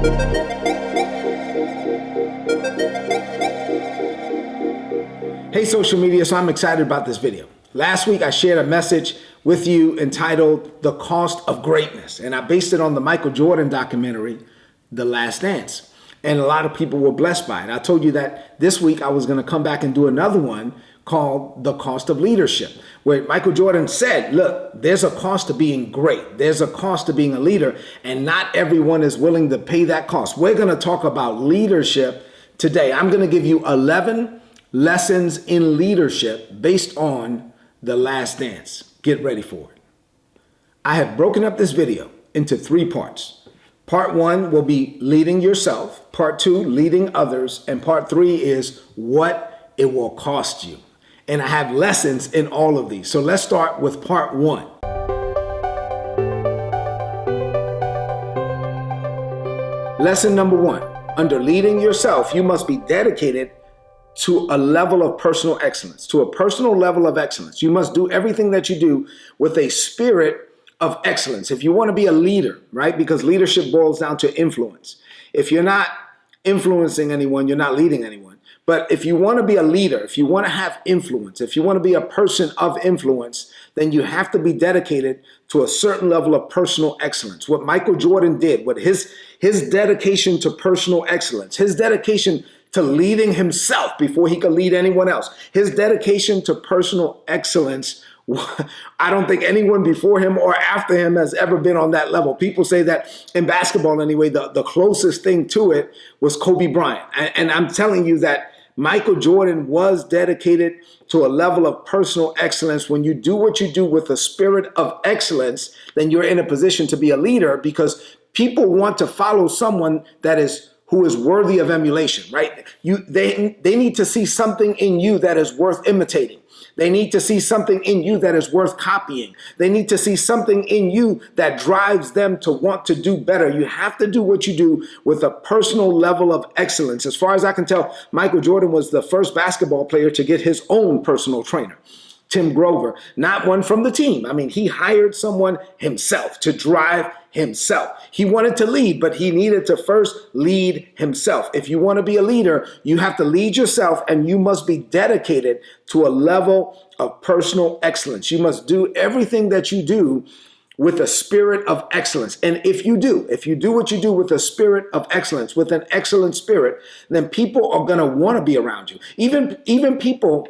Hey social media, so I'm excited about this video. Last week I shared a message with you entitled The Cost of Greatness, and I based it on the Michael Jordan documentary, The Last Dance. And a lot of people were blessed by it. I told you that this week I was going to come back and do another one called The Cost of Leadership, where Michael Jordan said, look, there's a cost to being great. There's a cost to being a leader, and not everyone is willing to pay that cost. We're going to talk about leadership today. I'm going to give you 11 lessons in leadership based on The Last Dance. Get ready for it. I have broken up this video into 3 parts. Part 1 will be leading yourself. Part 2, leading others. And part 3 is what it will cost you. And I have lessons in all of these. So let's start with part 1. Lesson number 1. Under leading yourself, you must be dedicated to a level of personal excellence, to a personal level of excellence. You must do everything that you do with a spirit of excellence. If you want to be a leader, right? Because leadership boils down to influence. If you're not influencing anyone, you're not leading anyone. But if you want to be a leader, if you want to have influence, if you want to be a person of influence, then you have to be dedicated to a certain level of personal excellence. What Michael Jordan did, what his dedication to personal excellence, his dedication to leading himself before he could lead anyone else, his dedication to personal excellence, I don't think anyone before him or after him has ever been on that level. People say that in basketball anyway, the closest thing to it was Kobe Bryant. And I'm telling you that Michael Jordan was dedicated to a level of personal excellence. When you do what you do with a spirit of excellence, then you're in a position to be a leader, because people want to follow someone who is worthy of emulation, right? They need to see something in you that is worth imitating. They need to see something in you that is worth copying. They need to see something in you that drives them to want to do better. You have to do what you do with a personal level of excellence. As far as I can tell, Michael Jordan was the first basketball player to get his own personal trainer, Tim Grover, not one from the team. I mean, he hired someone himself to drive himself. He wanted to lead, but he needed to first lead himself. If you want to be a leader, you have to lead yourself, and you must be dedicated to a level of personal excellence. You must do everything that you do with a spirit of excellence. And if you do what you do with a spirit of excellence, with an excellent spirit, then people are going to want to be around you. Even people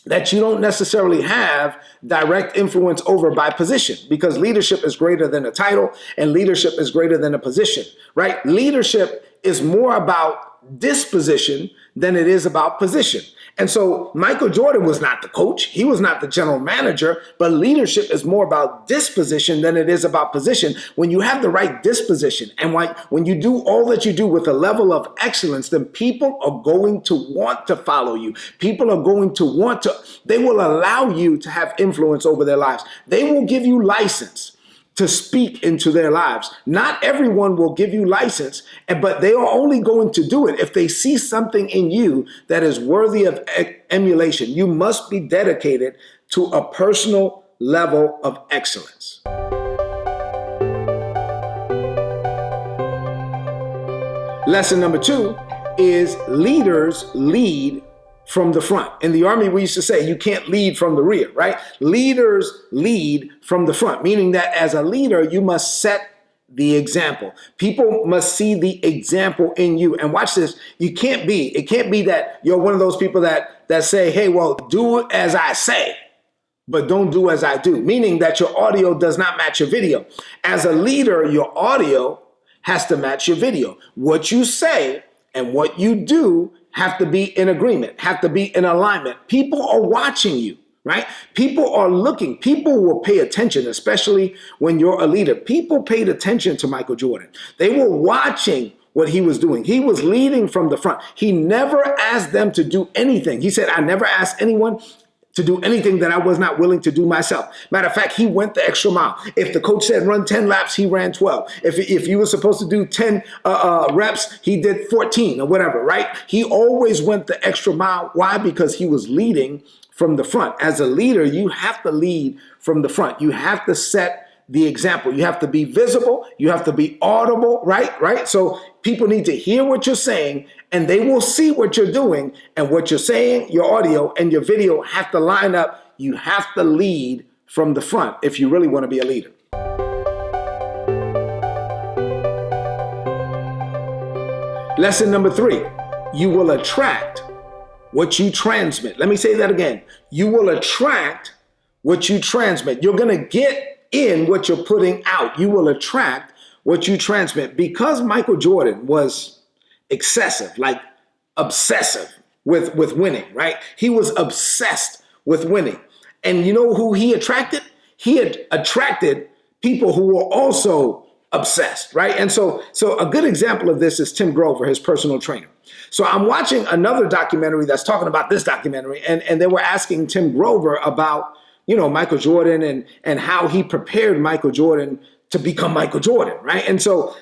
that you don't necessarily have direct influence over by position, because leadership is greater than a title and leadership is greater than a position, right? Leadership is more about disposition than it is about position. And so Michael Jordan was not the coach. He was not the general manager, but leadership is more about disposition than it is about position. When you have the right disposition and when you do all that you do with a level of excellence, then people are going to want to follow you. People are going to they will allow you to have influence over their lives. They will give you license to speak into their lives. Not everyone will give you license, but they are only going to do it if they see something in you that is worthy of emulation. You must be dedicated to a personal level of excellence. Lesson number 2 is leaders lead from the front. In the Army, we used to say you can't lead from the rear, right? Leaders lead from the front, meaning that as a leader, you must set the example. People must see the example in you. And watch this. It can't be that you're one of those people that say, hey, well, do as I say, but don't do as I do, meaning that your audio does not match your video. As a leader, your audio has to match your video. What you say and what you do have to be in agreement, have to be in alignment. People are watching you, right? People are looking. People will pay attention, especially when you're a leader. People paid attention to Michael Jordan. They were watching what he was doing. He was leading from the front. He never asked them to do anything. He said, I never asked anyone to do anything that I was not willing to do myself. Matter of fact, he went the extra mile. If the coach said run 10 laps, he ran 12. If you were supposed to do 10 reps, he did 14 or whatever, right? He always went the extra mile. Why? Because he was leading from the front. As a leader, you have to lead from the front. You have to set the example. You have to be visible. You have to be audible, right? Right. So people need to hear what you're saying and they will see what you're doing, and what you're saying, your audio and your video have to line up. You have to lead from the front if you really want to be a leader. Lesson number 3, you will attract what you transmit. Let me say that again. You will attract what you transmit. You're going to get in what you're putting out. You will attract what you transmit. Because Michael Jordan was excessive, like obsessive with winning, right? He was obsessed with winning. And you know who he attracted? He had attracted people who were also obsessed, right? And so a good example of this is Tim Grover, his personal trainer. So I'm watching another documentary that's talking about this documentary, and they were asking Tim Grover about, Michael Jordan and how he prepared Michael Jordan to become Michael Jordan, right? And so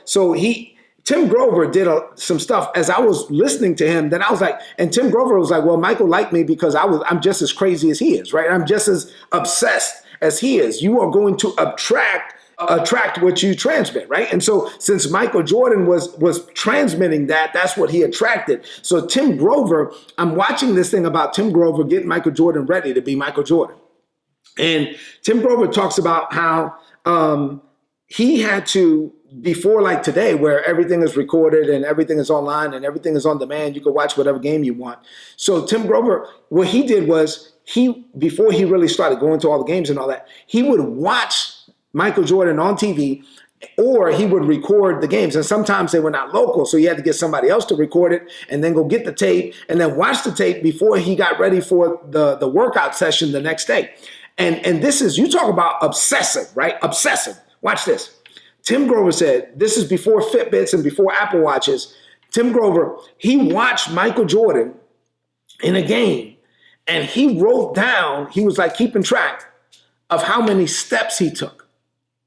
Tim Grover did some stuff as I was listening to him. Then I was like, and Tim Grover was like, well, Michael liked me because I'm just as crazy as he is, right? I'm just as obsessed as he is. You are going to attract what you transmit, right? And so since Michael Jordan was transmitting that's what he attracted. So Tim Grover, I'm watching this thing about Tim Grover getting Michael Jordan ready to be Michael Jordan. And Tim Grover talks about how he had to, before like today, where everything is recorded and everything is online and everything is on demand, you can watch whatever game you want. So Tim Grover, what he did was before he really started going to all the games and all that, he would watch Michael Jordan on TV, or he would record the games. And sometimes they were not local, so he had to get somebody else to record it and then go get the tape and then watch the tape before he got ready for the workout session the next day. And this is, you talk about obsessive, right? Obsessive. Watch this. Tim Grover said, this is before Fitbits and before Apple Watches. Tim Grover, he watched Michael Jordan in a game and he wrote down, he was like keeping track of how many steps he took,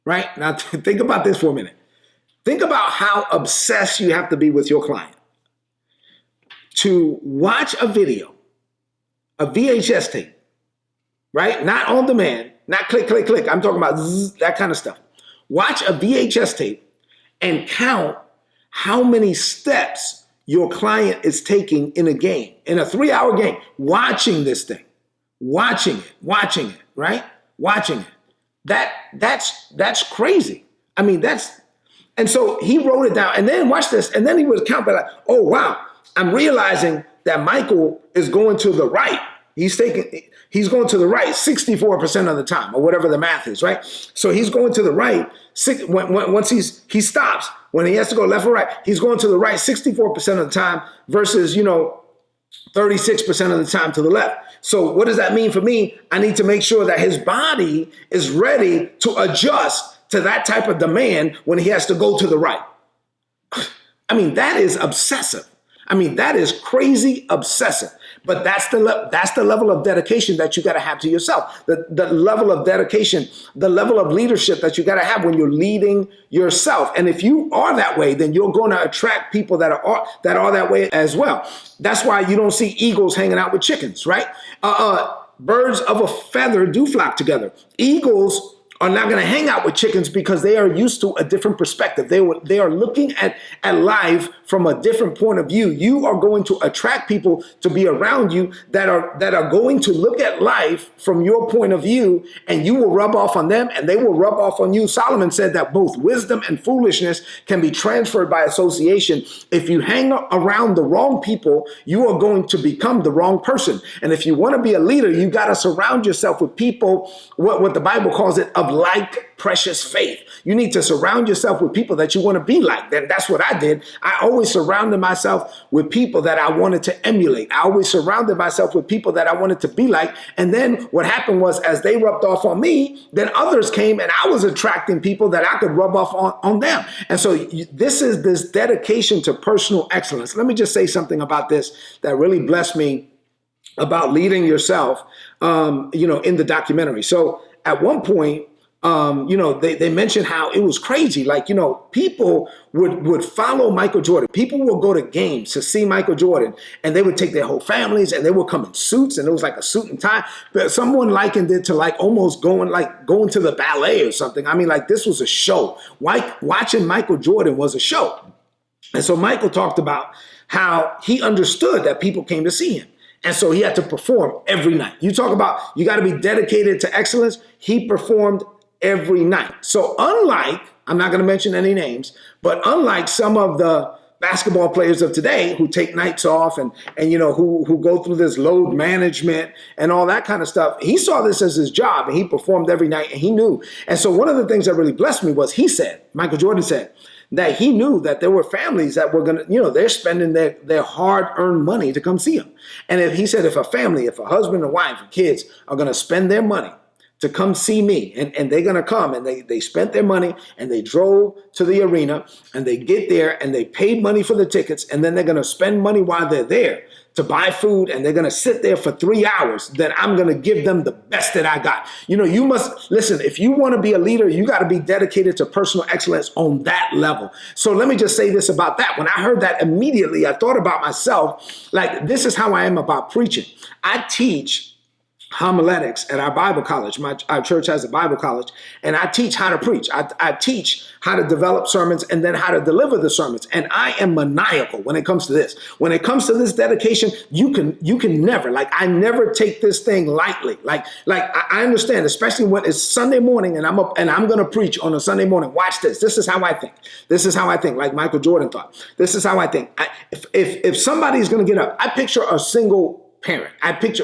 right? Now think about this for a minute. Think about how obsessed you have to be with your client to watch a video, a VHS tape, right? Not on demand, not click, click, click. I'm talking about that kind of stuff. Watch a VHS tape and count how many steps your client is taking in a game, in a 3-hour game, watching this thing, watching it, right? Watching it. That's crazy. I mean, and so he wrote it down and then watch this. And then he would count by like, oh, wow, I'm realizing that Michael is going to the right. He's going to the right 64% of the time, or whatever the math is, right? So he's going to the right. Once he stops, when he has to go left or right, he's going to the right 64% of the time versus, 36% of the time to the left. So what does that mean for me? I need to make sure that his body is ready to adjust to that type of demand when he has to go to the right. I mean, that is obsessive. I mean, that is crazy obsessive. But that's the level of dedication that you got to have to yourself. The level of dedication, the level of leadership that you got to have when you're leading yourself. And if you are that way, then you're going to attract people that are that way as well. That's why you don't see eagles hanging out with chickens, right? Birds of a feather do flock together. Eagles are not going to hang out with chickens because they are used to a different perspective. They are looking at life from a different point of view. You are going to attract people to be around you that are going to look at life from your point of view, and you will rub off on them and they will rub off on you. Solomon said that both wisdom and foolishness can be transferred by association. If you hang around the wrong people, you are going to become the wrong person. And if you want to be a leader, you got to surround yourself with people, what the Bible calls it, of like precious faith. You need to surround yourself with people that you want to be like. That's what I did. I always surrounded myself with people that I wanted to emulate. I always surrounded myself with people that I wanted to be like. And then what happened was, as they rubbed off on me, then others came and I was attracting people that I could rub off on them. And so this is this dedication to personal excellence. Let me just say something about this that really blessed me about leading yourself, in the documentary. So at one point, They mentioned how it was crazy. Like, people would follow Michael Jordan. People would go to games to see Michael Jordan, and they would take their whole families, and they would come in suits, and it was like a suit and tie. But someone likened it to like almost going to the ballet or something. I mean, like, this was a show. Watching Michael Jordan was a show. And so Michael talked about how he understood that people came to see him. And so he had to perform every night. You talk about you got to be dedicated to excellence. He performed every night. So unlike, I'm not going to mention any names, but unlike some of the basketball players of today who take nights off and who go through this load management and all that kind of stuff, he saw this as his job, and he performed every night, and he knew. And so one of the things that really blessed me was Michael Jordan said, that he knew that there were families that were going to, they're spending their hard-earned money to come see him. And if a family, if a husband and wife and kids are going to spend their money to come see me, and they're going to come, and they spent their money, and they drove to the arena, and they get there, and they paid money for the tickets, and then they're going to spend money while they're there to buy food, and they're going to sit there for 3 hours, then I'm going to give them the best that I got. You must listen. If you want to be a leader, you got to be dedicated to personal excellence on that level. So let me just say this about that. When I heard that, immediately I thought about myself. Like, this is how I am about preaching. I teach homiletics at our Bible college. Our church has a Bible college, and I teach how to preach. I teach how to develop sermons and then how to deliver the sermons. And I am maniacal when it comes to this. When it comes to this dedication, you can never, I never take this thing lightly. I understand, especially when it's Sunday morning and I'm up and I'm going to preach on a Sunday morning. Watch this. This is how I think. This is how I think, like Michael Jordan thought. This is how I think. If somebody's going to get up, I picture a single parent.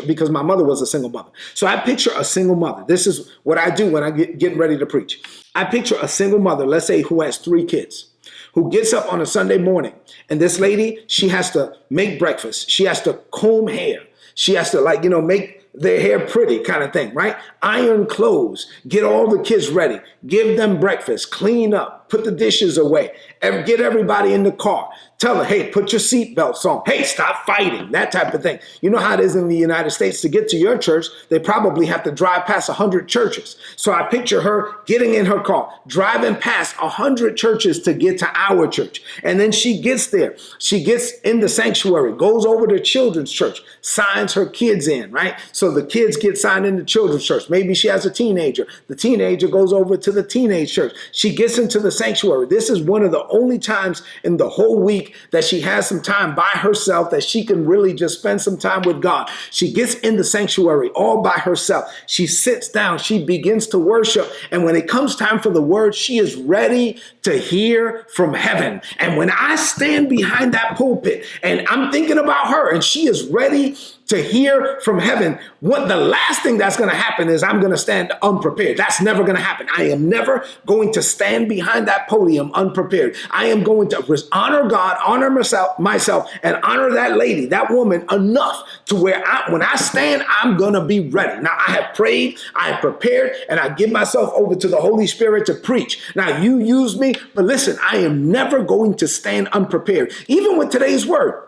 Because my mother was a single mother. So I picture a single mother. This is what I do when I getting ready to preach. I picture a single mother, let's say, who has 3 kids, who gets up on a Sunday morning. And this lady, she has to make breakfast. She has to comb hair. She has to make their hair pretty kind of thing, right? Iron clothes, get all the kids ready, give them breakfast, clean up, put the dishes away, get everybody in the car. Tell her, hey, put your seatbelts on. Hey, stop fighting, that type of thing. You know how it is in the United States. To get to your church, they probably have to drive past 100 churches. So I picture her getting in her car, driving past 100 churches to get to our church. And then she gets there. She gets in the sanctuary, goes over to children's church, signs her kids in, right? So the kids get signed into children's church. Maybe she has a teenager. The teenager goes over to the teenage church. She gets into the sanctuary. This is one of the only times in the whole week that she has some time by herself, that she can really just spend some time with God. She gets in the sanctuary all by herself. She sits down. She begins to worship. And when it comes time for the word, she is ready to hear from heaven. And when I stand behind that pulpit and I'm thinking about her and she is ready to hear from heaven, what the last thing that's going to happen is I'm going to stand unprepared. That's never going to happen. I am never going to stand behind that podium unprepared. I am going to honor God, honor myself, and honor that lady, that woman enough to where when I stand, I'm going to be ready. Now, I have prayed, I have prepared, and I give myself over to the Holy Spirit to preach. Now, you use me, but listen, I am never going to stand unprepared. Even with today's word.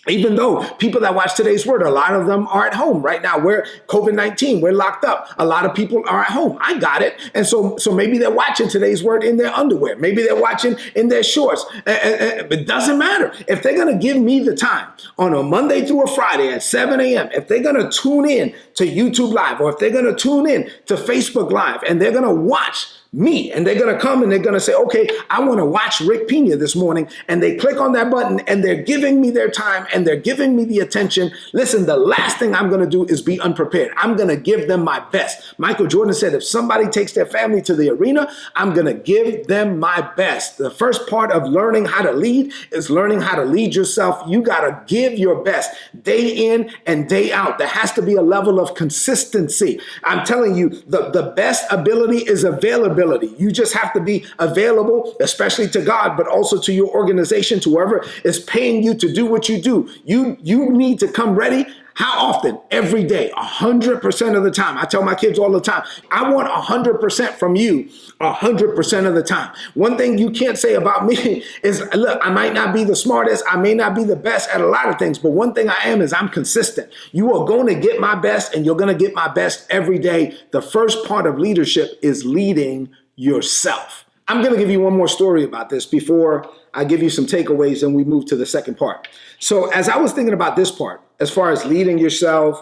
Even though people that watch today's word, a lot of them are at home right now. We're COVID-19, we're locked up. A lot of people are at home. I got it. And so maybe they're watching today's word in their underwear. Maybe they're watching in their shorts. It doesn't matter. If they're going to give me the time on a Monday through a Friday at 7 a.m., if they're going to tune in to YouTube Live, or if they're going to tune in to Facebook Live, and they're going to watch me, and they're going to come and they're going to say, okay, I want to watch Rick Pina this morning. And they click on that button and they're giving me their time and they're giving me the attention. Listen, the last thing I'm going to do is be unprepared. I'm going to give them my best. Michael Jordan said, if somebody takes their family to the arena, I'm going to give them my best. The first part of learning how to lead is learning how to lead yourself. You got to give your best day in and day out. There has to be a level of consistency. I'm telling you, the best ability is availability. You just have to be available, especially to God, but also to your organization, to whoever is paying you to do what you do. You need to come ready. How often? Every day, 100% of the time. I tell my kids all the time, I want 100% from you 100% of the time. One thing you can't say about me is, look, I might not be the smartest, I may not be the best at a lot of things, but one thing I am is I'm consistent. You are going to get my best, and you're going to get my best every day. The first part of leadership is leading yourself. I'm going to give you one more story about this before I give you some takeaways and we move to the second part. So as I was thinking about this part, as far as leading yourself,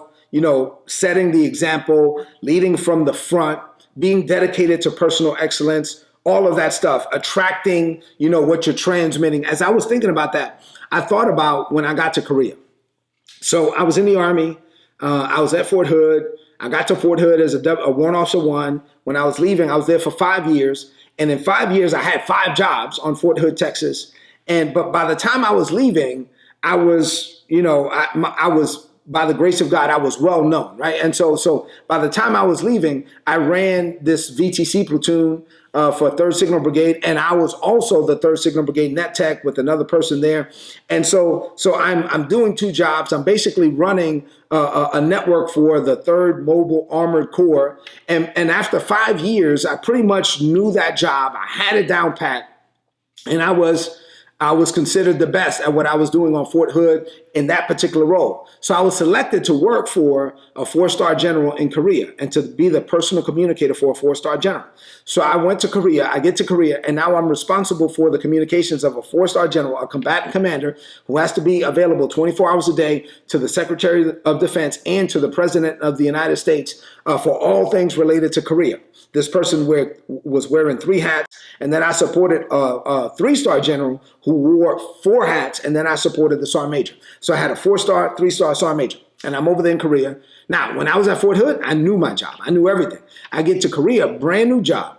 setting the example, leading from the front, being dedicated to personal excellence, all of that stuff, attracting, what you're transmitting. As I was thinking about that, I thought about when I got to Korea. So I was in the Army. I was at Fort Hood. I got to Fort Hood as a Warrant Officer 1. When I was leaving, I was there for 5 years. And in 5 years, I had 5 jobs on Fort Hood, Texas. But by the time I was leaving, I was, I was, by the grace of God, I was well known, right? And so by the time I was leaving, I ran this VTC platoon for 3rd Signal Brigade, and I was also the 3rd Signal Brigade Net Tech with another person there. And so I'm doing 2 jobs. I'm basically running a network for the 3rd Mobile Armored Corps. And after 5 years, I pretty much knew that job. I had it down pat, and I was considered the best at what I was doing on Fort Hood in that particular role. So I was selected to work for a 4-star general in Korea and to be the personal communicator for a 4-star general. So I went to Korea, I get to Korea, and now I'm responsible for the communications of a 4-star general, a combatant commander who has to be available 24 hours a day to the Secretary of Defense and to the President of the United States for all things related to Korea. This person was wearing 3 hats, and then I supported a 3-star general who wore 4 hats, and then I supported the Sergeant Major. So I had a 4-star, 3-star Sergeant Major, and I'm over there in Korea. Now, when I was at Fort Hood, I knew my job. I knew everything. I get to Korea, brand new job,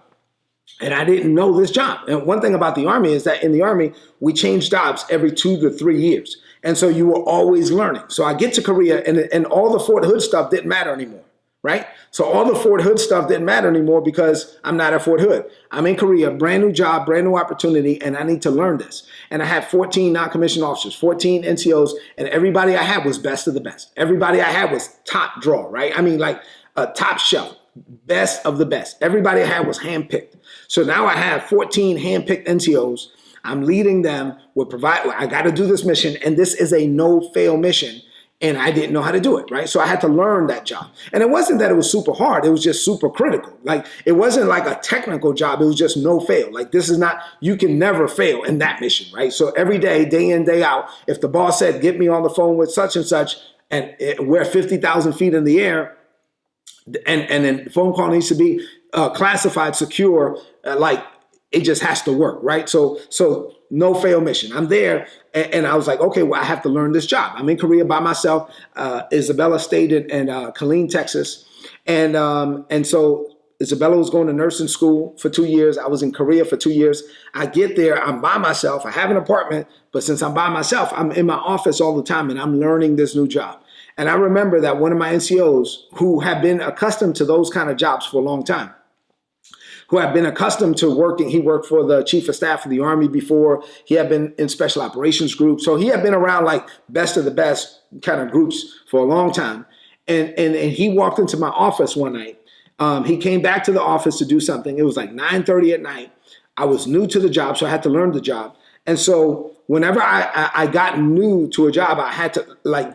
and I didn't know this job. And one thing about the Army is that in the Army, we change jobs every 2 to 3 years. And so you were always learning. So I get to Korea, and all the Fort Hood stuff didn't matter anymore. Right? So all the Fort Hood stuff didn't matter anymore because I'm not at Fort Hood. I'm in Korea, brand new job, brand new opportunity, and I need to learn this. And I had 14 non-commissioned officers, 14 NCOs, and everybody I had was best of the best. Everybody I had was top draw, right? I mean, like a top shelf, best of the best. Everybody I had was handpicked. So now I have 14 handpicked NCOs. I'm leading them. I got to do this mission, and this is a no-fail mission. And I didn't know how to do it, right? So I had to learn that job. And it wasn't that it was super hard. It was just super critical. Like, it wasn't like a technical job. It was just no fail. Like, this is not, you can never fail in that mission, right? So every day, day in, day out, if the boss said, get me on the phone with such and such, and we're 50,000 feet in the air, and then the phone call needs to be classified, secure, it just has to work, right? So no fail mission. I'm there, and I was like, okay, well, I have to learn this job. I'm in Korea by myself. Isabella stayed in Killeen, Texas, and so Isabella was going to nursing school for 2 years. I was in Korea for 2 years. I get there, I'm by myself. I have an apartment, but since I'm by myself, I'm in my office all the time, and I'm learning this new job. And I remember that one of my NCOs, who had been accustomed to those kind of jobs for a long time, who had been accustomed to working. He worked for the chief of staff of the Army before. He had been in special operations groups. So he had been around like best of the best kind of groups for a long time. And he walked into my office one night. He came back to the office to do something. It was like 9:30 at night. I was new to the job, so I had to learn the job. And so whenever I got new to a job, I had to,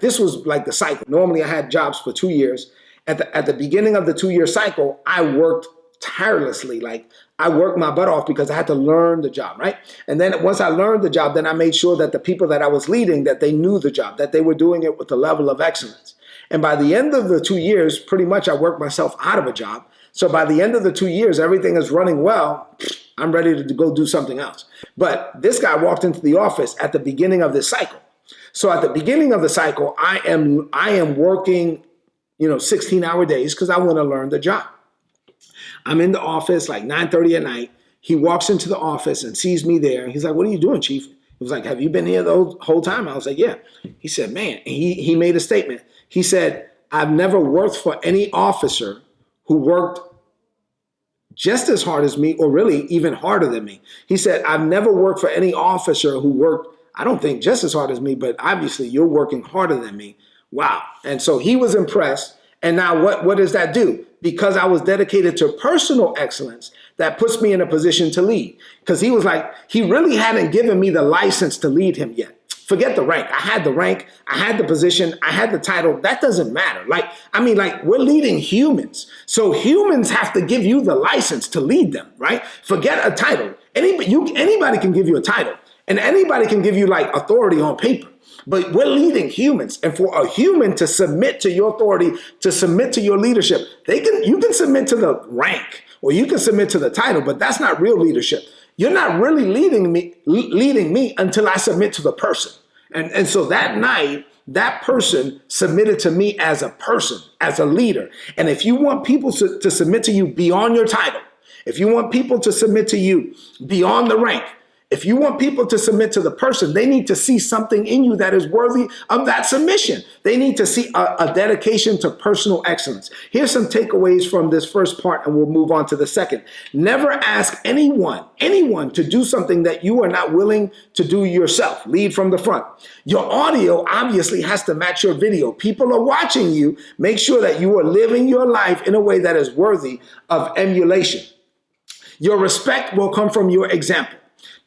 this was like the cycle. Normally I had jobs for 2 years. At the beginning of the 2-year cycle, I worked tirelessly. Like, I worked my butt off because I had to learn the job, right? And then once I learned the job, then I made sure that the people that I was leading, that they knew the job, that they were doing it with a level of excellence. And by the end of the 2 years, pretty much I worked myself out of a job. So by the end of the 2 years, everything is running well. I'm ready to go do something else. But this guy walked into the office at the beginning of this cycle. So at the beginning of the cycle, I am working, 16-hour days because I want to learn the job. I'm in the office like 9:30 at night. He walks into the office and sees me there. He's like, "What are you doing, Chief?" He was like, "Have you been here the whole time?" I was like, "Yeah." He said, "Man," he made a statement. He said, "I've never worked for any officer who worked just as hard as me, or really even harder than me." He said, "I've never worked for any officer who worked, I don't think just as hard as me, but obviously you're working harder than me. Wow. And so he was impressed. And now what does that do? Because I was dedicated to personal excellence, that puts me in a position to lead. Because he was like, he really hadn't given me the license to lead him yet. Forget the rank. I had the rank. I had the position. I had the title. That doesn't matter. We're leading humans. So humans have to give you the license to lead them, right? Forget a title. Anybody can give you a title, and anybody can give you like authority on paper. But we're leading humans, and for a human to submit to your authority, to submit to your leadership, you can submit to the rank or you can submit to the title, but that's not real leadership. You're not really leading me until I submit to the person. And so that night, that person submitted to me as a person, as a leader. And if you want people to submit to you beyond your title, if you want people to submit to you beyond the rank, if you want people to submit to the person, they need to see something in you that is worthy of that submission. They need to see a dedication to personal excellence. Here's some takeaways from this first part, and we'll move on to the second. Never ask anyone to do something that you are not willing to do yourself. Lead from the front. Your audio obviously has to match your video. People are watching you. Make sure that you are living your life in a way that is worthy of emulation. Your respect will come from your example.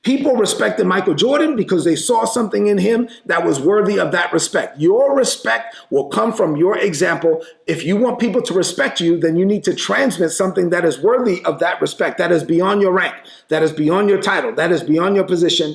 People respected Michael Jordan because they saw something in him that was worthy of that respect. Your respect will come from your example. If you want people to respect you, then you need to transmit something that is worthy of that respect, that is beyond your rank, that is beyond your title, that is beyond your position.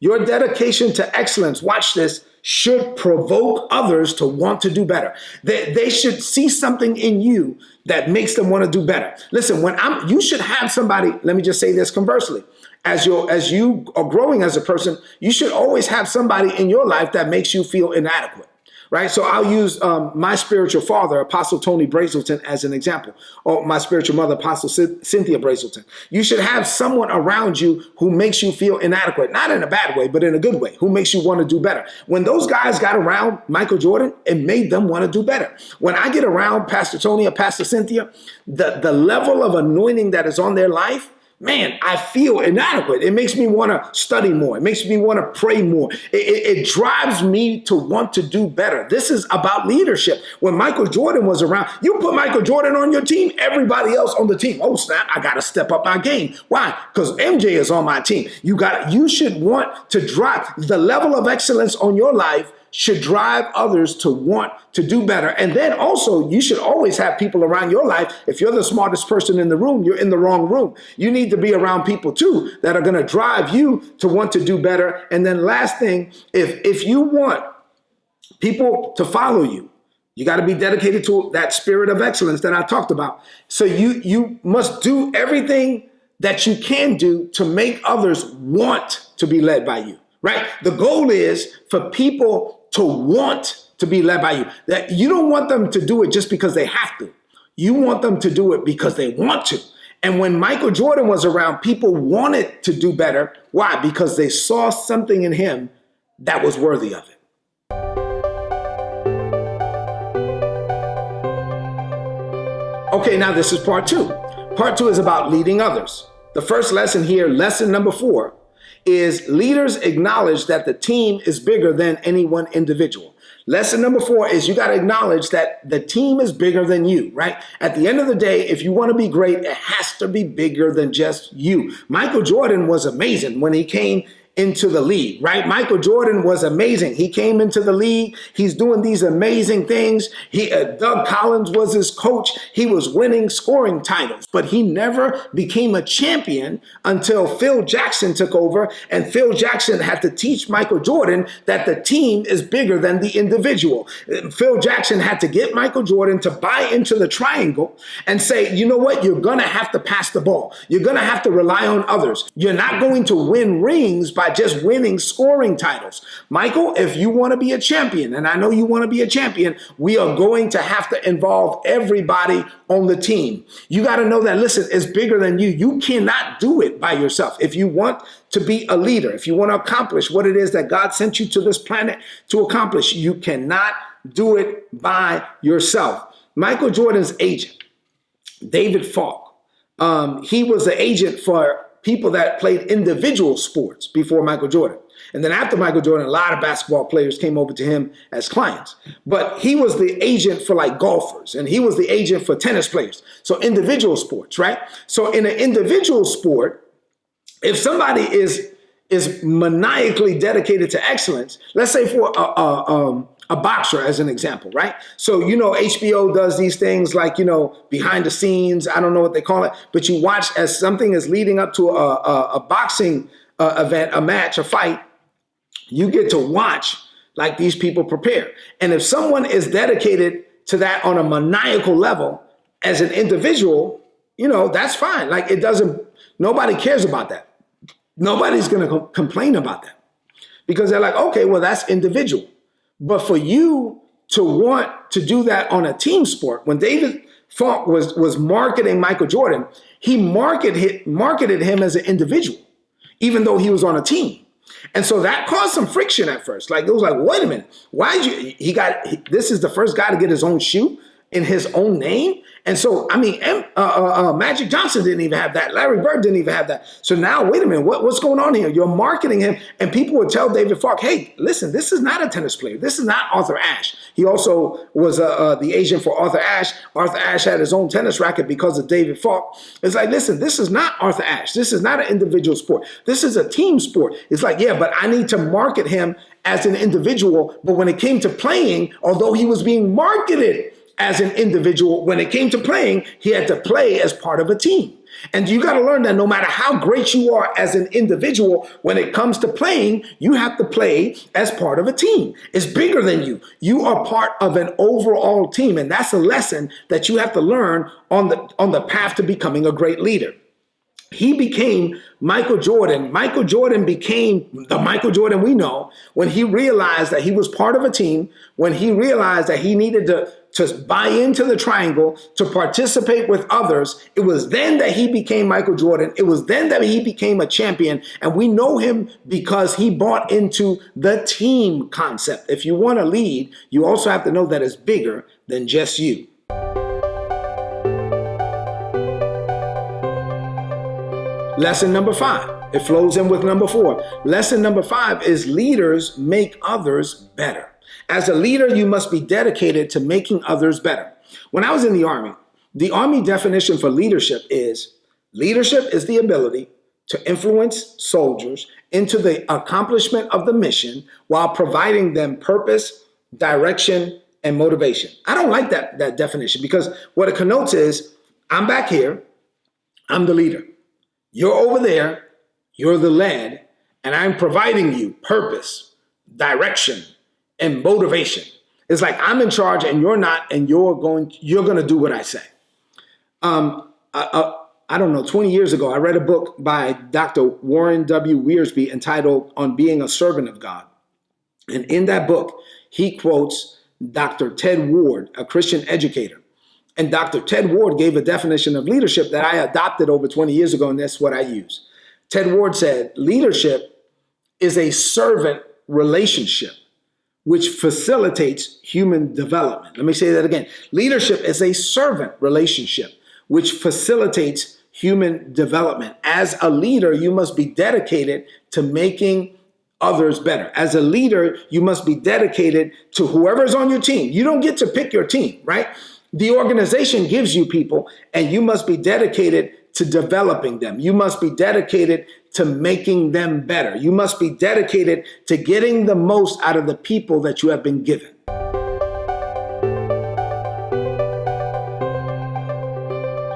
Your dedication to excellence, watch this, should provoke others to want to do better. They should see something in you that makes them want to do better. Listen, you should have somebody, let me just say this conversely. As you are growing as a person, you should always have somebody in your life that makes you feel inadequate, right? So I'll use my spiritual father, Apostle Tony Brazelton, as an example, or my spiritual mother, Apostle Cynthia Brazelton. You should have someone around you who makes you feel inadequate, not in a bad way, but in a good way, who makes you want to do better. When those guys got around Michael Jordan, it made them want to do better. When I get around Pastor Tony or Pastor Cynthia, the level of anointing that is on their life, man, I feel inadequate. It makes me want to study more. It makes me want to pray more. It drives me to want to do better. This is about leadership. When Michael Jordan was around, you put Michael Jordan on your team, everybody else on the team, oh snap, I got to step up my game. Why? Because MJ is on my team. You should want to drive the level of excellence on your life should drive others to want to do better. And then also, you should always have people around your life. If you're the smartest person in the room, you're in the wrong room. You need to be around people too that are going to drive you to want to do better. And then last thing, if you want people to follow you, you got to be dedicated to that spirit of excellence that I talked about. So you must do everything that you can do to make others want to be led by you, right? The goal is for people to want to be led by you. That you don't want them to do it just because they have to. You want them to do it because they want to. And when Michael Jordan was around, people wanted to do better. Why? Because they saw something in him that was worthy of it. Okay, now this is part two. Part two is about leading others. The first lesson here, lesson number 4, is leaders acknowledge that the team is bigger than any one individual. Lesson number 4 is you got to acknowledge that the team is bigger than you, right? At the end of the day, if you want to be great, it has to be bigger than just you. Michael Jordan was amazing when he came into the league, right? Michael Jordan was amazing. He came into the league. He's doing these amazing things. Doug Collins was his coach. He was winning scoring titles, but he never became a champion until Phil Jackson took over. And Phil Jackson had to teach Michael Jordan that the team is bigger than the individual. Phil Jackson had to get Michael Jordan to buy into the triangle and say, you know what? You're going to have to pass the ball. You're going to have to rely on others. You're not going to win rings by just winning scoring titles. Michael, if you want to be a champion, and I know you want to be a champion, we are going to have to involve everybody on the team. You got to know that, listen, it's bigger than you. You cannot do it by yourself. If you want to be a leader, if you want to accomplish what it is that God sent you to this planet to accomplish, you cannot do it by yourself. Michael Jordan's agent, David Falk, he was the agent for people that played individual sports before Michael Jordan. And then after Michael Jordan, a lot of basketball players came over to him as clients. But he was the agent for like golfers, and he was the agent for tennis players. So individual sports, right? So in an individual sport, if somebody is maniacally dedicated to excellence, let's say for a boxer as an example, right? So, HBO does these things like, behind the scenes, I don't know what they call it, but you watch as something is leading up to a boxing event, a match, a fight, you get to watch like these people prepare. And if someone is dedicated to that on a maniacal level as an individual, that's fine. Like nobody cares about that. Nobody's going to complain about that because they're like, okay, well, that's individual. But for you to want to do that on a team sport, when David Falk was marketing Michael Jordan, he marketed him as an individual, even though he was on a team. And so that caused some friction at first. Like, it was like, wait a minute, this is the first guy to get his own shoe in his own name. And so, Magic Johnson didn't even have that. Larry Bird didn't even have that. So now, wait a minute, what's going on here? You're marketing him, and people would tell David Falk, hey, listen, this is not a tennis player. This is not Arthur Ashe. He also was the agent for Arthur Ashe. Arthur Ashe had his own tennis racket because of David Falk. It's like, listen, this is not Arthur Ashe. This is not an individual sport. This is a team sport. It's like, yeah, but I need to market him as an individual. But when it came to playing, although he was being marketed as an individual, when it came to playing, he had to play as part of a team. And you got to learn that no matter how great you are as an individual, when it comes to playing, you have to play as part of a team. It's bigger than you. You are part of an overall team. And that's a lesson that you have to learn on the path to becoming a great leader. He became Michael Jordan. Michael Jordan became the Michael Jordan we know when he realized that he was part of a team, when he realized that he needed to buy into the triangle, to participate with others. It was then that he became Michael Jordan. It was then that he became a champion. And we know him because he bought into the team concept. If you want to lead, you also have to know that it's bigger than just you. Lesson number 5. It flows in with number 4. Lesson number 5 is leaders make others better. As a leader, you must be dedicated to making others better. When I was in the Army definition for leadership is the ability to influence soldiers into the accomplishment of the mission while providing them purpose, direction, and motivation. I don't like that definition because what it connotes is I'm back here, I'm the leader. You're over there, you're the led, and I'm providing you purpose, direction, and motivation. It's like I'm in charge and you're not, and you're going to do what I say. I don't know, 20 years ago, I read a book by Dr. Warren W. Wiersbe entitled On Being a Servant of God. And in that book, he quotes Dr. Ted Ward, a Christian educator. And Dr. Ted Ward gave a definition of leadership that I adopted over 20 years ago, and that's what I use. Ted Ward said, leadership is a servant relationship which facilitates human development. Let me say that again. Leadership is a servant relationship which facilitates human development. As a leader, you must be dedicated to making others better. As a leader, you must be dedicated to whoever's on your team. You don't get to pick your team, right? The organization gives you people, and you must be dedicated to developing them. You must be dedicated to making them better. You must be dedicated to getting the most out of the people that you have been given.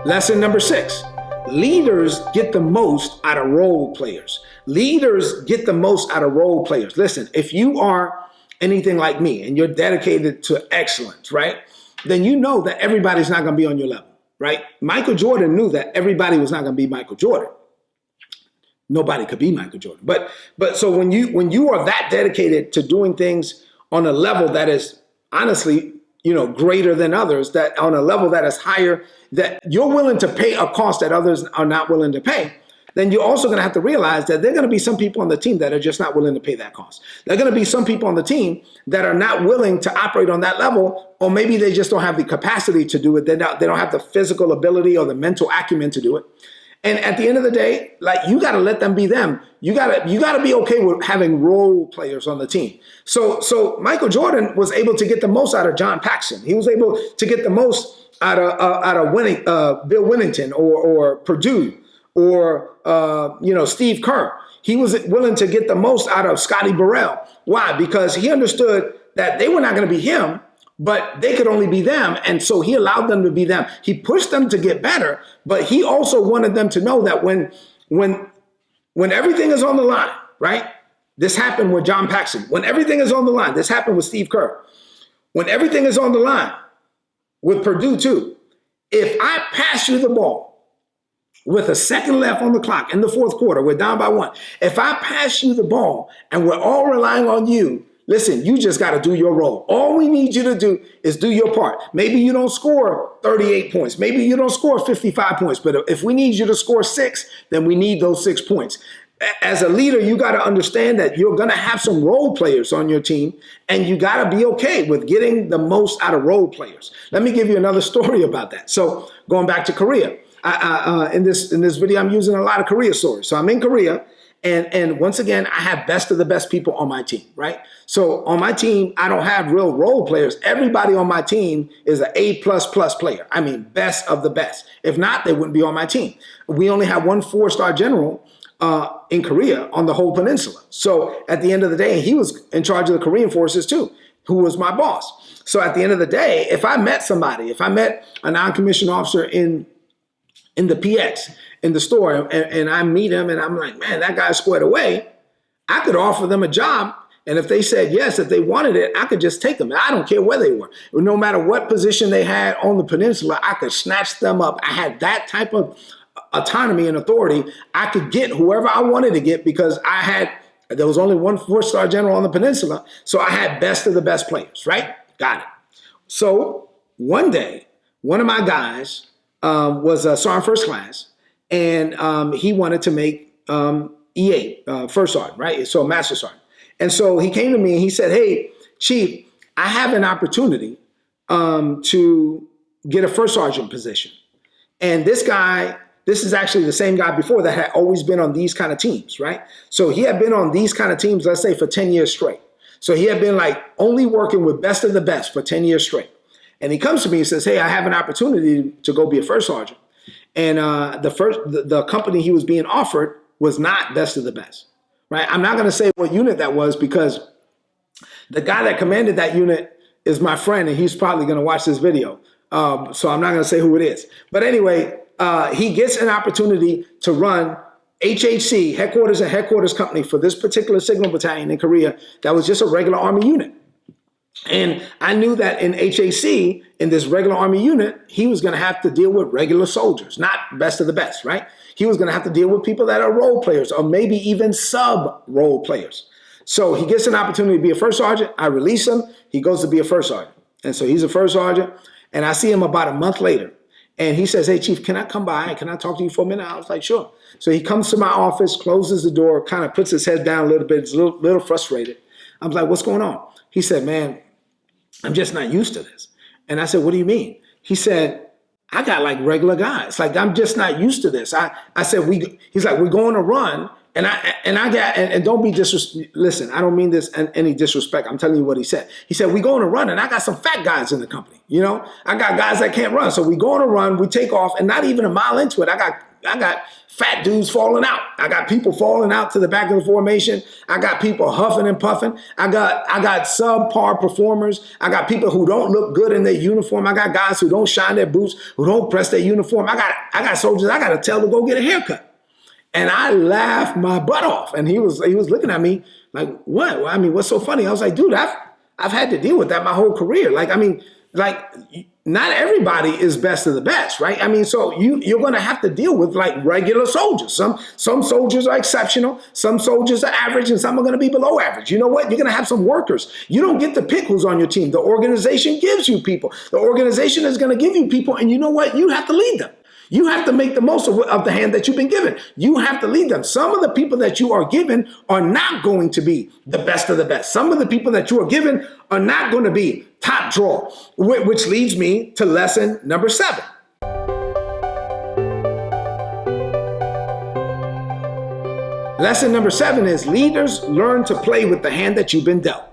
Lesson number 6. Leaders get the most out of role players. Leaders get the most out of role players. Listen, if you are anything like me and you're dedicated to excellence, right? Then you know that everybody's not going to be on your level, right? Michael Jordan knew that everybody was not going to be Michael Jordan. Nobody could be Michael Jordan. But so when you are that dedicated to doing things on a level that is honestly, greater than others, that on a level that is higher, that you're willing to pay a cost that others are not willing to pay, then you're also going to have to realize that there are going to be some people on the team that are just not willing to pay that cost. There are going to be some people on the team that are not willing to operate on that level, or maybe they just don't have the capacity to do it. They don't have the physical ability or the mental acumen to do it. And at the end of the day, like, you got to let them be them. You got to be okay with having role players on the team. So Michael Jordan was able to get the most out of John Paxson. He was able to get the most out of Bill Winnington or Purdue or Steve Kerr. He was willing to get the most out of Scotty Burrell. Why? Because he understood that they were not going to be him, but they could only be them. And so he allowed them to be them. He pushed them to get better, but he also wanted them to know that when everything is on the line, right? This happened with John Paxson. When everything is on the line, this happened with Steve Kerr. When everything is on the line, with Purdue too, if I pass you the ball with a second left on the clock in the fourth quarter, we're down by 1. If I pass you the ball and we're all relying on you, listen, you just got to do your role. All we need you to do is do your part. Maybe you don't score 38 points. Maybe you don't score 55 points. But if we need you to score 6, then we need those 6 points. As a leader, you got to understand that you're going to have some role players on your team, and you got to be okay with getting the most out of role players. Let me give you another story about that. So going back to Korea, in this video, I'm using a lot of Korea stories. So I'm in Korea. And once again, I have best of the best people on my team, right? So on my team, I don't have real role players. Everybody on my team is an A++ player. I mean, best of the best. If not, they wouldn't be on my team. We only have one 4-star general in Korea on the whole peninsula. So at the end of the day, he was in charge of the Korean forces too, who was my boss. So at the end of the day, if I met a non-commissioned officer in the PX, in the store, and I meet him and I'm like, man, that guy squared away, I could offer them a job. And if they said yes, if they wanted it, I could just take them. I don't care where they were. No matter what position they had on the peninsula, I could snatch them up. I had that type of autonomy and authority. I could get whoever I wanted to get because there was only one 4-star general on the peninsula. So I had best of the best players, right? Got it. So one day, one of my guys was a sergeant first class, and he wanted to make EA, first sergeant, right? So master sergeant. And so he came to me and he said, hey, Chief, I have an opportunity to get a first sergeant position. And this is actually the same guy before that had always been on these kind of teams, right? So he had been on these kind of teams, let's say, for 10 years straight. So he had been like only working with best of the best for 10 years straight. And he comes to me and says, hey, I have an opportunity to go be a first sergeant. And the company he was being offered was not best of the best, right? I'm not going to say what unit that was because the guy that commanded that unit is my friend, and he's probably going to watch this video. So I'm not going to say who it is. But anyway, he gets an opportunity to run HHC, headquarters and headquarters company, for this particular signal battalion in Korea that was just a regular Army unit. And I knew that in HAC, in this regular Army unit, he was going to have to deal with regular soldiers, not best of the best, right? He was going to have to deal with people that are role players or maybe even sub-role players. So he gets an opportunity to be a first sergeant. I release him. He goes to be a first sergeant. And so he's a first sergeant. And I see him about a month later. And he says, hey, Chief, can I come by? Can I talk to you for a minute? I was like, sure. So he comes to my office, closes the door, kind of puts his head down a little bit. He's a little frustrated. I was like, what's going on? He said, man, I'm just not used to this. And I said, what do you mean? He said, I got like regular guys. Like, I'm just not used to this. I said, he's like, we're going to run. And don't be listen, I don't mean this in any disrespect. I'm telling you what he said. He said, we going to run, and I got some fat guys in the company. You know, I got guys that can't run. So we going to run, we take off, and not even a mile into it, I got fat dudes falling out. I got people falling out to the back of the formation. I got people huffing and puffing. I got subpar performers. I got people who don't look good in their uniform. I got guys who don't shine their boots, who don't press their uniform. I got soldiers I got to tell to go get a haircut. And I laughed my butt off. And he was looking at me like, what? Well, I mean, what's so funny? I was like, dude, I've had to deal with that my whole career. Like, I mean, like, not everybody is best of the best, right? I mean, so you're going to have to deal with like regular soldiers. Some soldiers are exceptional. Some soldiers are average, and some are going to be below average. You know what? You're going to have some workers. You don't get to pick who's on your team. The organization gives you people. The organization is going to give you people, and you know what? You have to lead them. You have to make the most of the hand that you've been given. You have to lead them. Some of the people that you are given are not going to be the best of the best. Some of the people that you are given are not going to be top draw, which leads me to lesson number 7. Lesson number 7 is leaders learn to play with the hand that you've been dealt.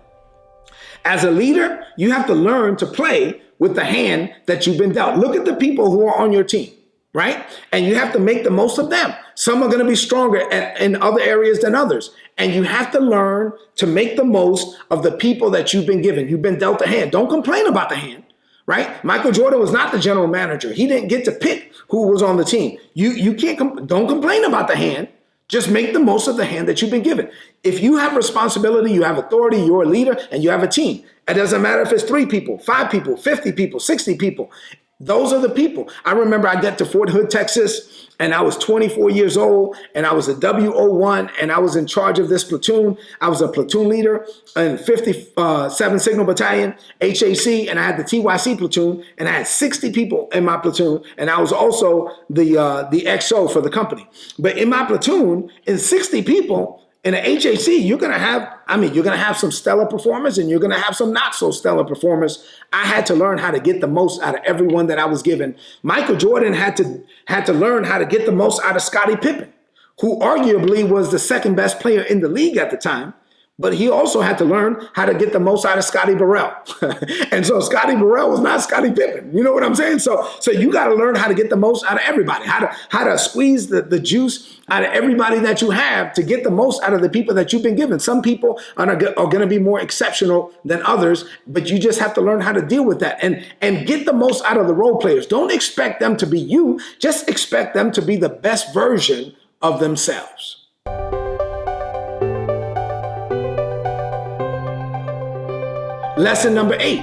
As a leader, you have to learn to play with the hand that you've been dealt. Look at the people who are on your team, right? And you have to make the most of them. Some are going to be stronger in other areas than others. And you have to learn to make the most of the people that you've been given. You've been dealt a hand. Don't complain about the hand, right? Michael Jordan was not the general manager. He didn't get to pick who was on the team. You can't, don't complain about the hand. Just make the most of the hand that you've been given. If you have responsibility, you have authority, you're a leader, and you have a team. It doesn't matter if it's 3 people, 5 people, 50 people, 60 people. Those are the people. I remember I got to Fort Hood, Texas, and I was 24 years old, and I was a W01, and I was in charge of this platoon. I was a platoon leader in 57 Signal Battalion, HAC, and I had the TYC platoon, and I had 60 people in my platoon, and I was also the XO for the company. But in my platoon, in 60 people, in an HAC, you're going to have some stellar performers and you're going to have some not so stellar performers. I had to learn how to get the most out of everyone that I was given. Michael Jordan had to learn how to get the most out of Scottie Pippen, who arguably was the second best player in the league at the time. But he also had to learn how to get the most out of Scotty Burrell. And so Scotty Burrell was not Scottie Pippen. You know what I'm saying? So you got to learn how to get the most out of everybody, how to squeeze the juice out of everybody that you have to get the most out of the people that you've been given. Some people are going to be more exceptional than others, but you just have to learn how to deal with that and get the most out of the role players. Don't expect them to be you. Just expect them to be the best version of themselves. Lesson number 8,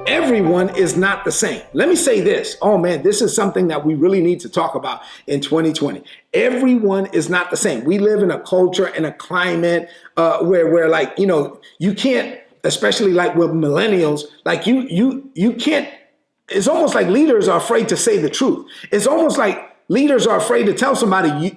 everyone is not the same. Let me say this. Oh man, this is something that we really need to talk about in 2020. Everyone is not the same. We live in a culture and a climate where like, you know, you can't, especially like with millennials, like you can't, it's almost like leaders are afraid to say the truth. It's almost like leaders are afraid to tell somebody,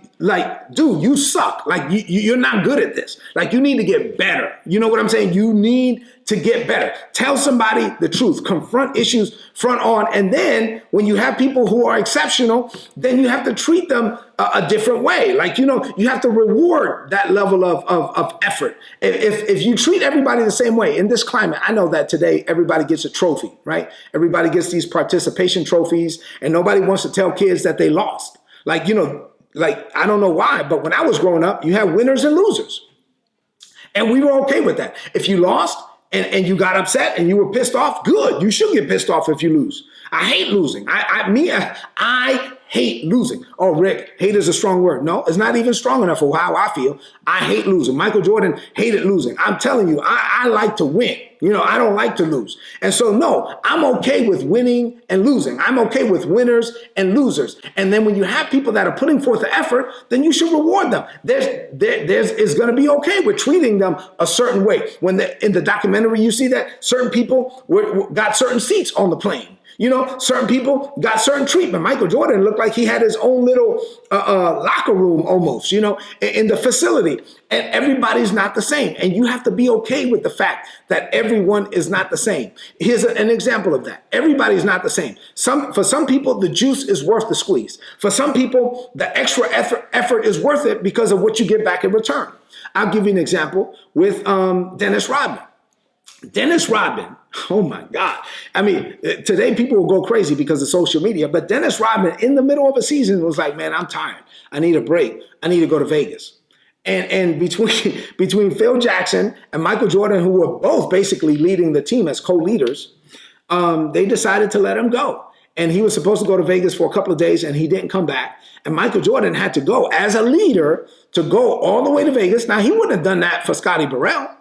dude, you suck. Like, you're not good at this. Like, you need to get better. You know what I'm saying? You need to get better. Tell somebody the truth. Confront issues front on. And then when you have people who are exceptional, then you have to treat them a different way. Like, you know, you have to reward that level of effort. If you treat everybody the same way in this climate, I know that today everybody gets a trophy, right? Everybody gets these participation trophies and nobody wants to tell kids that they lost. Like, you know, like, I don't know why, but when I was growing up, you had winners and losers. And we were okay with that. If you lost and you got upset and you were pissed off, good. You should get pissed off if you lose. I hate losing. I hate losing. Oh, Rick, hate is a strong word. No, it's not even strong enough for how I feel. I hate losing. Michael Jordan hated losing. I'm telling you, I like to win. You know, I don't like to lose. And so, no, I'm okay with winning and losing. I'm okay with winners and losers. And then when you have people that are putting forth the effort, then you should reward them. There's going to be okay with treating them a certain way. When in the documentary, you see that certain people got certain seats on the plane. You know, certain people got certain treatment. Michael Jordan looked like he had his own little locker room almost, you know, in the facility. And everybody's not the same. And you have to be okay with the fact that everyone is not the same. Here's an example of that. Everybody's not the same. For some people, the juice is worth the squeeze. For some people, the extra effort is worth it because of what you get back in return. I'll give you an example with Dennis Rodman. Dennis Rodman, oh my God. I mean, today people will go crazy because of social media, but Dennis Rodman in the middle of a season was like, man, I'm tired. I need a break. I need to go to Vegas. And between Phil Jackson and Michael Jordan, who were both basically leading the team as co-leaders, they decided to let him go. And he was supposed to go to Vegas for a couple of days and he didn't come back. And Michael Jordan had to go as a leader to go all the way to Vegas. Now, he wouldn't have done that for Scotty Burrell.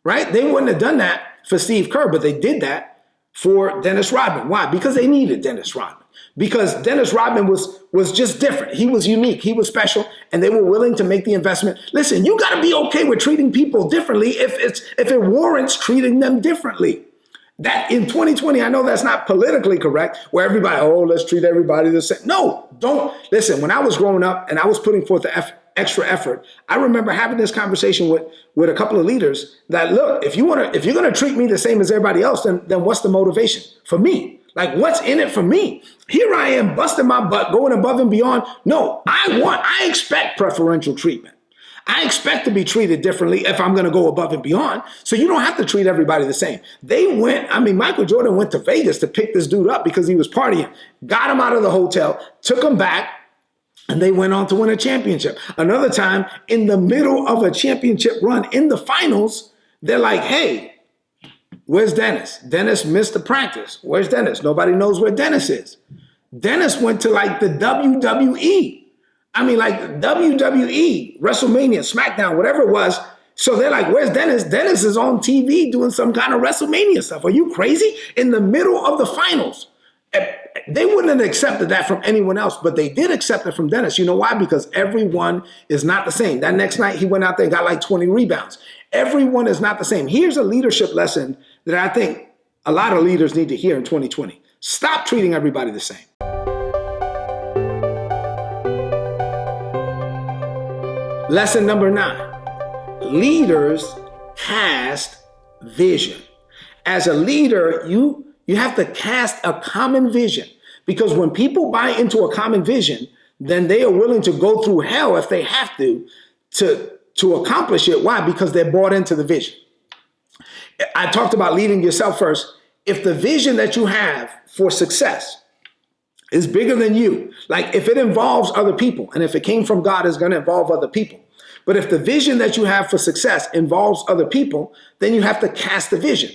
Right? They wouldn't have done that for Steve Kerr, but they did that for Dennis Rodman. Why? Because they needed Dennis Rodman. Because Dennis Rodman was just different. He was unique. He was special, and they were willing to make the investment. Listen, you got to be okay with treating people differently if it warrants treating them differently. That in 2020, I know that's not politically correct, where everybody, oh, let's treat everybody the same. No, don't. Listen, when I was growing up and I was putting forth the extra effort, I remember having this conversation with a couple of leaders that, look, if you're going to treat me the same as everybody else, then what's the motivation for me? Like, what's in it for me? Here I am busting my butt, going above and beyond. No, I expect preferential treatment. I expect to be treated differently if I'm going to go above and beyond. So you don't have to treat everybody the same. Michael Jordan went to Vegas to pick this dude up because he was partying, got him out of the hotel, took him back, and they went on to win a championship. Another time, in the middle of a championship run in the finals, they're like, hey, where's Dennis? Dennis missed the practice. Where's Dennis? Nobody knows where Dennis is. Dennis went to like the WWE. Like WWE, WrestleMania, SmackDown, whatever it was. So they're like, where's Dennis? Dennis is on TV doing some kind of WrestleMania stuff. Are you crazy? In the middle of the finals. They wouldn't have accepted that from anyone else, but they did accept it from Dennis. You know why? Because everyone is not the same. That next night, he went out there and got like 20 rebounds. Everyone is not the same. Here's a leadership lesson that I think a lot of leaders need to hear in 2020. Stop treating everybody the same. Lesson number 9, leaders cast vision. As a leader, you have to cast a common vision, because when people buy into a common vision, then they are willing to go through hell if they have to accomplish it. Why? Because they're bought into the vision. I talked about leading yourself first. If the vision that you have for success is bigger than you, like if it involves other people, and if it came from God, it's going to involve other people. But if the vision that you have for success involves other people, then you have to cast the vision.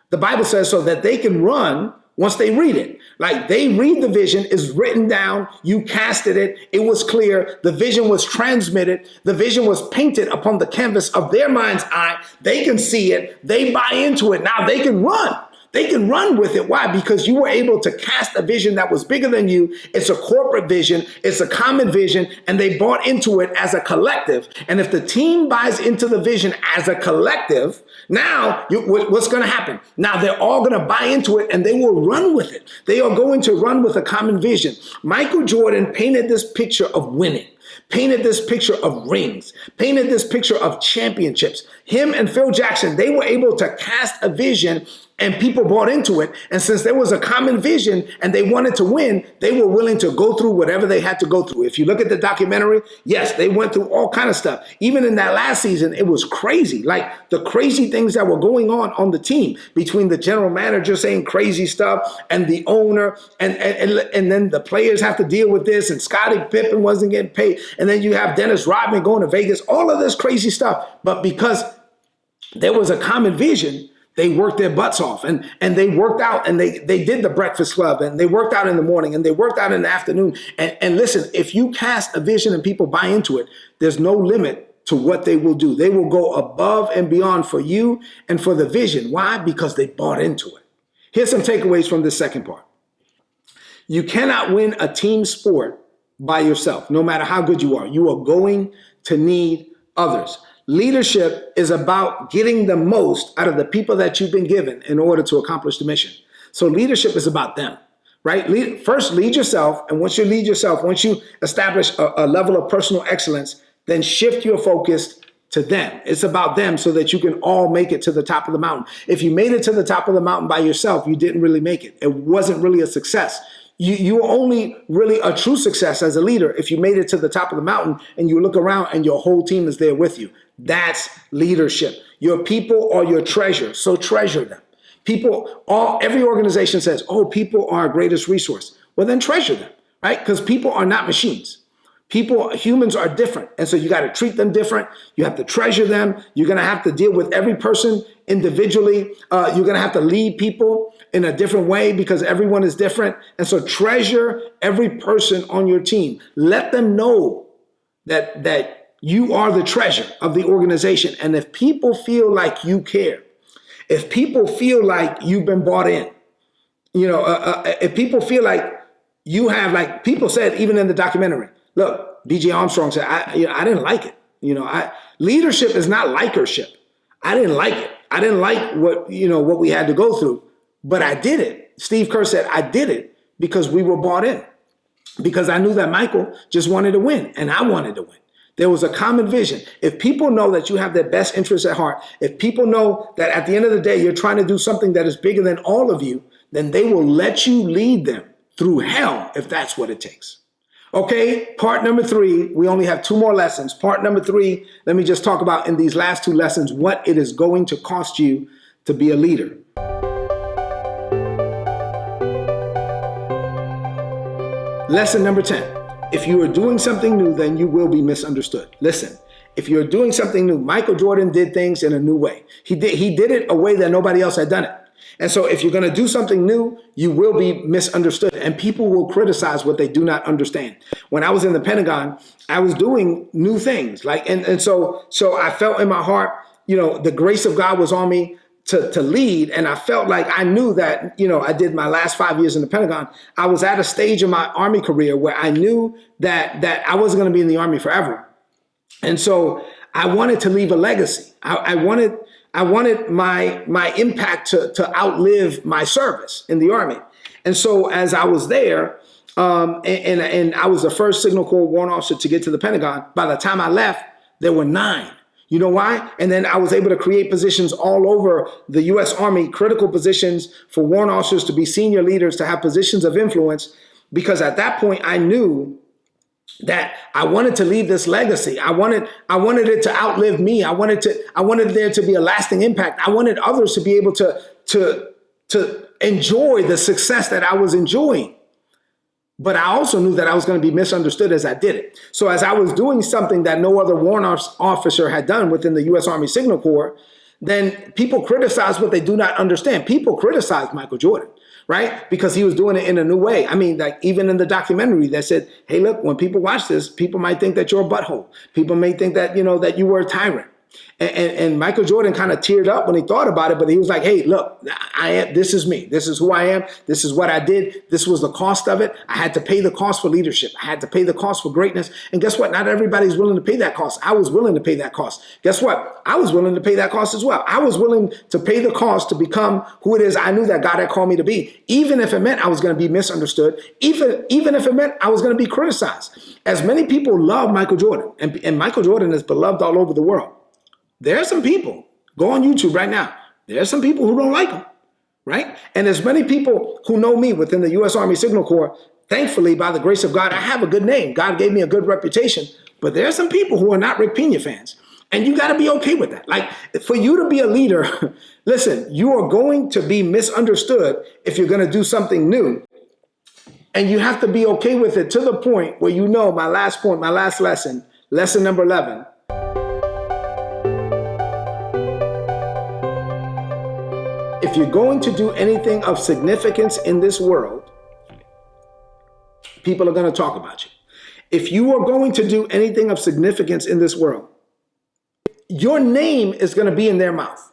The Bible says so that they can run once they read it. Like they read the vision, is written down, you casted it, it was clear, the vision was transmitted, the vision was painted upon the canvas of their mind's eye. They can see it, they buy into it, now they can run. They can run with it. Why? Because you were able to cast a vision that was bigger than you. It's a corporate vision. It's a common vision. And they bought into it as a collective. And if the team buys into the vision as a collective, now what's going to happen? Now they're all going to buy into it and they will run with it. They are going to run with a common vision. Michael Jordan painted this picture of winning. Painted this picture of rings, painted this picture of championships. Him and Phil Jackson, they were able to cast a vision and people bought into it. And since there was a common vision and they wanted to win, they were willing to go through whatever they had to go through. If you look at the documentary, yes, they went through all kind of stuff. Even in that last season, it was crazy. Like the crazy things that were going on the team, between the general manager saying crazy stuff and the owner, and then the players have to deal with this, and Scottie Pippen wasn't getting paid. And then you have Dennis Rodman going to Vegas, all of this crazy stuff. But because there was a common vision, they worked their butts off and they worked out, and they did the breakfast club, and they worked out in the morning, and they worked out in the afternoon. And listen, if you cast a vision and people buy into it, there's no limit to what they will do. They will go above and beyond for you and for the vision. Why? Because they bought into it. Here's some takeaways from this second part. You cannot win a team sport by yourself, no matter how good you are. You are going to need others. Leadership is about getting the most out of the people that you've been given in order to accomplish the mission. So leadership is about them, right? First, lead yourself. And once you lead yourself, once you establish a level of personal excellence, then shift your focus to them. It's about them so that you can all make it to the top of the mountain. If you made it to the top of the mountain by yourself, you didn't really make it. It wasn't really a success. You are only really a true success as a leader if you made it to the top of the mountain and you look around and your whole team is there with you. That's leadership. Your people are your treasure, so treasure them. Every organization says, oh, people are our greatest resource. Well, then treasure them, right? Because people are not machines. Humans are different. And so you got to treat them different. You have to treasure them. You're going to have to deal with every person individually. You're going to have to lead people in a different way because everyone is different. And so treasure every person on your team. Let them know that you are the treasure of the organization. And if people feel like you care, if people feel like you've been bought in, if people feel like you have, like people said, even in the documentary, look, B.J. Armstrong said, I didn't like it. Leadership is not likership. I didn't like it. I didn't like what we had to go through, but I did it. Steve Kerr said, I did it because we were bought in, because I knew that Michael just wanted to win and I wanted to win. There was a common vision. If people know that you have their best interests at heart, if people know that at the end of the day, you're trying to do something that is bigger than all of you, then they will let you lead them through hell if that's what it takes. Okay, part number 3, we only have 2 more lessons. Part number 3, let me just talk about in these last 2 lessons what it is going to cost you to be a leader. Lesson number 10, if you are doing something new, then you will be misunderstood. Listen, if you're doing something new, Michael Jordan did things in a new way. He did it a way that nobody else had done it. And so if you're going to do something new, you will be misunderstood and people will criticize what they do not understand. When I was in the Pentagon, I was doing new things so I felt in my heart, the grace of God was on me to lead. And I felt like I knew that, I did my last 5 years in the Pentagon. I was at a stage in my Army career where I knew that I wasn't going to be in the Army forever. And so I wanted to leave a legacy. I wanted my impact to outlive my service in the Army. And so as I was there, and I was the first Signal Corps warrant officer to get to the Pentagon, by the time I left, there were 9. You know why? And then I was able to create positions all over the U.S. Army, critical positions for warrant officers to be senior leaders, to have positions of influence, because at that point I knew that I wanted to leave this legacy. I wanted it to outlive me. I wanted there to be a lasting impact. I wanted others to be able to enjoy the success that I was enjoying. But I also knew that I was going to be misunderstood as I did it. So as I was doing something that no other warrant officer had done within the U.S. Army Signal Corps, then people criticize what they do not understand. People criticize Michael Jordan, right? Because he was doing it in a new way. I mean, like even in the documentary that said, hey, look, when people watch this, people might think that you're a butthole. People may think that, that you were a tyrant. And Michael Jordan kind of teared up when he thought about it, but he was like, hey, look, this is me. This is who I am. This is what I did. This was the cost of it. I had to pay the cost for leadership. I had to pay the cost for greatness. And guess what? Not everybody's willing to pay that cost. I was willing to pay that cost. Guess what? I was willing to pay that cost as well. I was willing to pay the cost to become who it is I knew that God had called me to be, even if it meant I was going to be misunderstood, even if it meant I was going to be criticized. As many people love Michael Jordan, and Michael Jordan is beloved all over the world, there are some people, go on YouTube right now, there are some people who don't like him, right? And as many people who know me within the U.S. Army Signal Corps, thankfully, by the grace of God, I have a good name. God gave me a good reputation. But there are some people who are not Rick Pena fans. And you got to be okay with that. Like, for you to be a leader, listen, you are going to be misunderstood if you're going to do something new. And you have to be okay with it to the point where my last point, my last lesson, lesson number 11, if you're going to do anything of significance in this world, people are going to talk about you. If you are going to do anything of significance in this world, your name is going to be in their mouth.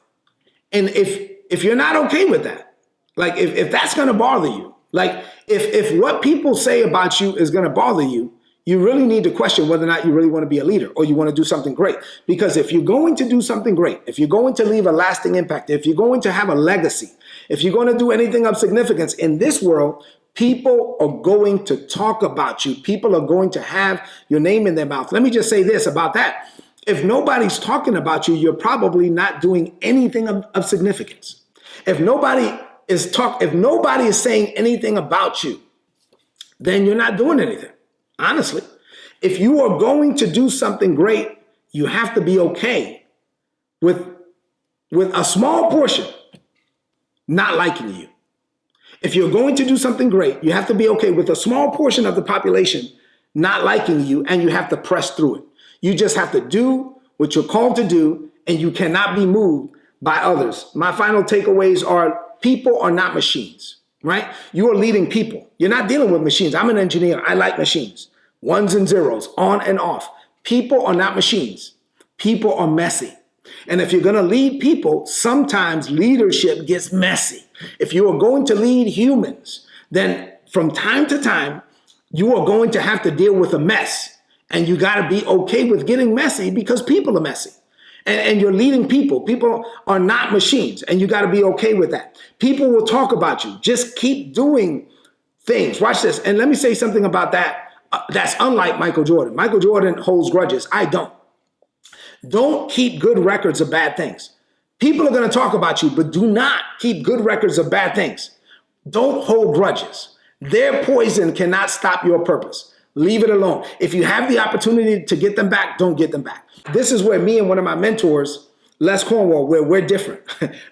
And if you're not okay with that, like if that's going to bother you, like if what people say about you is going to bother you, you really need to question whether or not you really want to be a leader or you want to do something great. Because if you're going to do something great, if you're going to leave a lasting impact, if you're going to have a legacy, if you're going to do anything of significance in this world, people are going to talk about you. People are going to have your name in their mouth. Let me just say this about that. If nobody's talking about you, you're probably not doing anything of significance. If nobody is saying anything about you, then you're not doing anything. Honestly, if you are going to do something great, you have to be okay with a small portion not liking you. If you're going to do something great, you have to be okay with a small portion of the population not liking you, and you have to press through it. You just have to do what you're called to do, and you cannot be moved by others. My final takeaways are: people are not machines. Right? You are leading people. You're not dealing with machines. I'm an engineer. I like machines. Ones and zeros, on and off. People are not machines. People are messy. And if you're going to lead people, sometimes leadership gets messy. If you are going to lead humans, then from time to time, you are going to have to deal with a mess. And you got to be okay with getting messy because people are messy. And you're leading people. People are not machines, and you got to be okay with that. People will talk about you. Just keep doing things. Watch this. And let me say something about that. That's unlike Michael Jordan. Michael Jordan holds grudges. I don't. Don't keep good records of bad things. People are going to talk about you, but do not keep good records of bad things. Don't hold grudges. Their poison cannot stop your purpose. Leave it alone. If you have the opportunity to get them back, don't get them back. This is where me and one of my mentors, Les Cornwall, where we're different.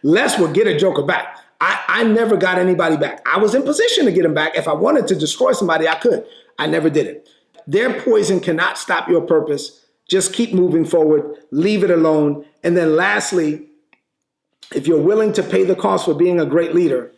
Les will get a joker back. I never got anybody back. I was in position to get them back. If I wanted to destroy somebody, I could. I never did it. Their poison cannot stop your purpose. Just keep moving forward. Leave it alone. And then lastly, if you're willing to pay the cost for being a great leader,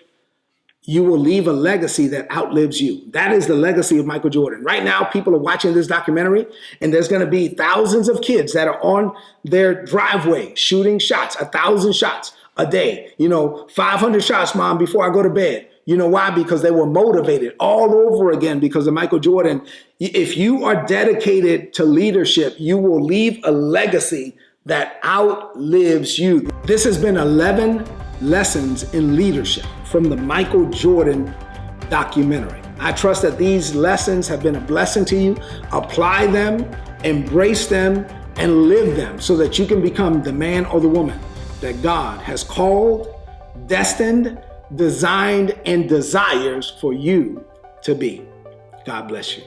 you will leave a legacy that outlives you. That is the legacy of Michael Jordan. Right now, people are watching this documentary, and there's going to be thousands of kids that are on their driveway shooting shots, 1,000 shots a day. 500 shots, Mom, before I go to bed. You know why? Because they were motivated all over again because of Michael Jordan. If you are dedicated to leadership, you will leave a legacy that outlives you. This has been 11 lessons in leadership from the Michael Jordan documentary. I trust that these lessons have been a blessing to you. Apply them, embrace them, and live them so that you can become the man or the woman that God has called, destined, designed, and desires for you to be. God bless you.